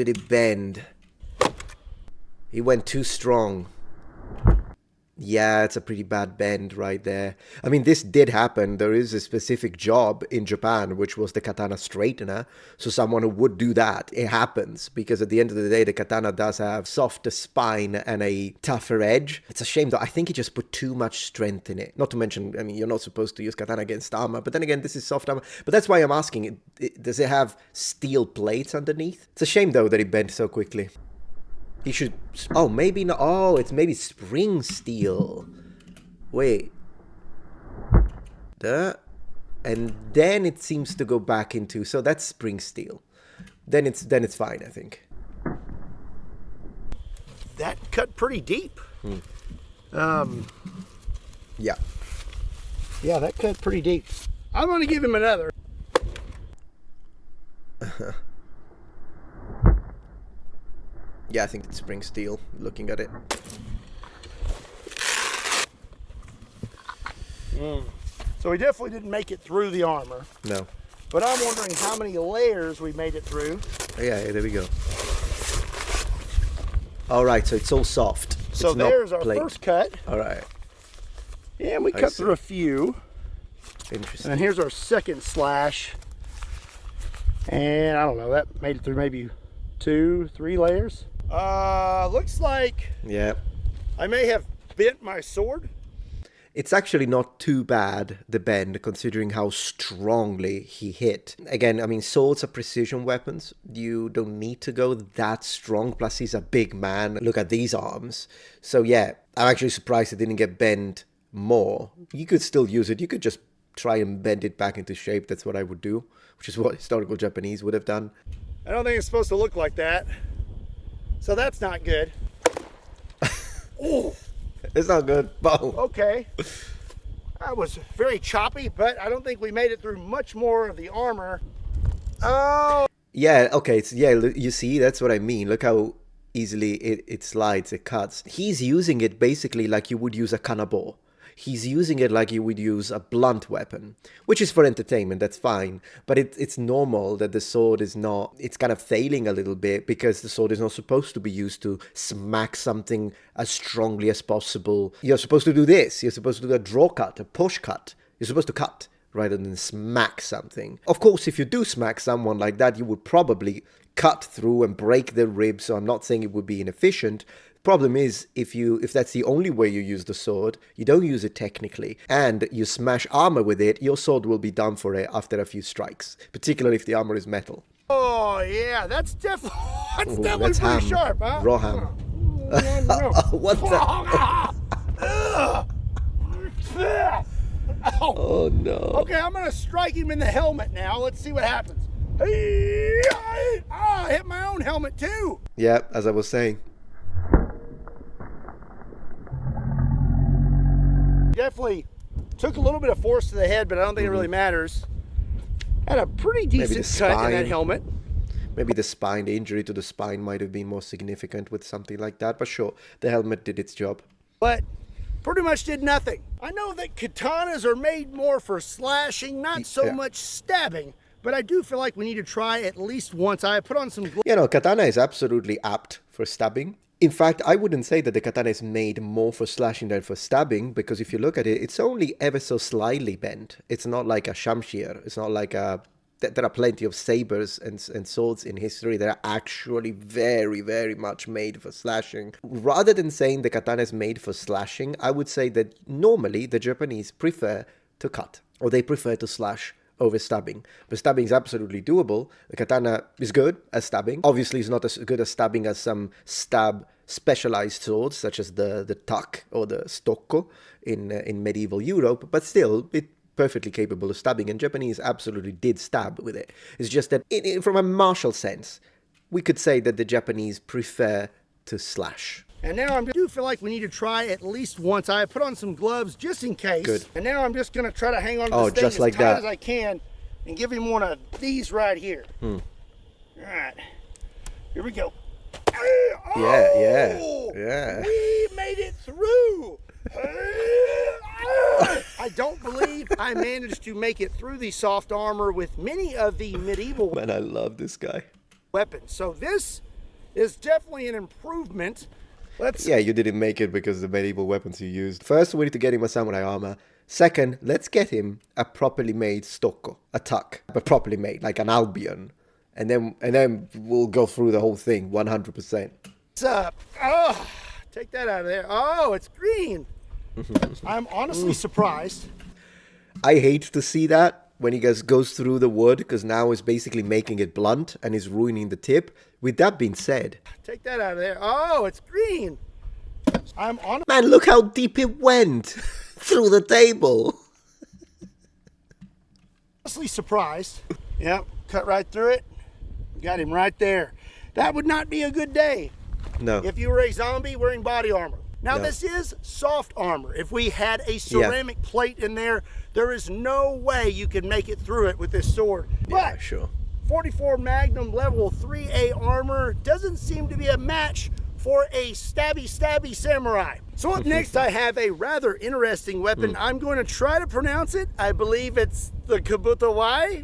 did it bend? He went too strong. Yeah, it's a pretty bad bend right there. I mean, this did happen. There is a specific job in Japan, which was the katana straightener. So someone who would do that, it happens. Because at the end of the day, the katana does have softer spine and a tougher edge. It's a shame, though. I think he just put too much strength in it. Not to mention, I mean, you're not supposed to use katana against armor. But then again, this is soft armor. But that's why I'm asking, does it have steel plates underneath? It's a shame, though, that it bent so quickly. He should... Oh, maybe not. Oh, it's maybe spring steel. Wait. And then it seems to go back into... So that's spring steel. Then it's fine, I think. That cut pretty deep. Yeah. Yeah, that cut pretty deep. I'm going to give him another. Yeah, I think it's spring steel, looking at it. So we definitely didn't make it through the armor. No. But I'm wondering how many layers we made it through. Oh, yeah, there we go. All right, so it's all soft. So there's our first cut. All right. And we cut through a few. Interesting. And here's our second slash. And I don't know, that made it through maybe 2-3 layers. Looks like I may have bent my sword. It's actually not too bad, the bend, considering how strongly he hit. Again, I mean, swords are precision weapons. You don't need to go that strong. Plus, he's a big man. Look at these arms. So, yeah, I'm actually surprised it didn't get bent more. You could still use it. You could just try and bend it back into shape. That's what I would do, which is what historical Japanese would have done. I don't think it's supposed to look like that. So that's not good. Oh, it's not good. Boom. Okay. That was very choppy, but I don't think we made it through much more of the armor. Oh. Yeah, okay. You see, that's what I mean. Look how easily it slides, it cuts. He's using it basically like you would use a kanabo. He's using it like you would use a blunt weapon, which is for entertainment, that's fine. But it's normal that the sword is not, it's kind of failing a little bit because the sword is not supposed to be used to smack something as strongly as possible. You're supposed to do this. You're supposed to do a draw cut, a push cut. You're supposed to cut rather than smack something. Of course, if you do smack someone like that, you would probably cut through and break their ribs. So I'm not saying it would be inefficient. Problem is, if that's the only way you use the sword, you don't use it technically, and you smash armor with it, your sword will be done for it after a few strikes, particularly if the armor is metal. Oh yeah, that's definitely pretty ham. Sharp, huh? Raw ham. What the? Oh no. Okay, I'm gonna strike him in the helmet now. Let's see what happens. I hit my own helmet too. Yeah, as I was saying. Definitely took a little bit of force to the head, but I don't think it really matters. Had a pretty decent cut in that helmet. Maybe the spine, the injury to the spine might have been more significant with something like that, but sure, the helmet did its job. But pretty much did nothing. I know that katanas are made more for slashing, not so much stabbing, but I do feel like we need to try at least once. I put on some gloves. You know, katana is absolutely apt for stabbing. In fact, I wouldn't say that the katana is made more for slashing than for stabbing, because if you look at it, it's only ever so slightly bent. It's not like a shamshir. It's not like a... There are plenty of sabers and swords in history that are actually very, very much made for slashing. Rather than saying the katana is made for slashing, I would say that normally the Japanese prefer to cut, or they prefer to slash over stabbing. But stabbing is absolutely doable. The katana is good as stabbing. Obviously, it's not as good as stabbing as some stab specialized swords, such as the tak or the stocco in medieval Europe, but still, it's perfectly capable of stabbing, and Japanese absolutely did stab with it. It's just that, from a martial sense, we could say that the Japanese prefer to slash. And now I do feel like we need to try at least once. I put on some gloves just in case. Good. And now I'm just going to try to hang on to this thing as tight as I can and give him one of these right here. All right. Here we go. Yeah. We made it through. I don't believe I managed to make it through the soft armor with many of the medieval Man, I love this guy. weapons. So this is definitely an improvement. Yeah, you didn't make it because of the medieval weapons you used. First, we need to get him a samurai armor. Second, let's get him a properly made stocco, a tuck, but properly made, like an Albion. And then we'll go through the whole thing 100%. What's up? Oh, take that out of there. Oh, it's green. I'm honestly surprised. I hate to see that when he goes through the wood, because now it's basically making it blunt and is ruining the tip. With that being said, take that out of there. Oh, it's green. Man, look how deep it went through the table. Honestly surprised. Yep, cut right through it. Got him right there. That would not be a good day. No. If you were a zombie wearing body armor. Now, No. This is soft armor. If we had a ceramic plate in there, there is no way you could make it through it with this sword. Yeah, But sure. 44 Magnum level 3A armor doesn't seem to be a match for a stabby samurai. So up next, I have a rather interesting weapon. I'm going to try to pronounce it. I believe it's the Kabuto Wai.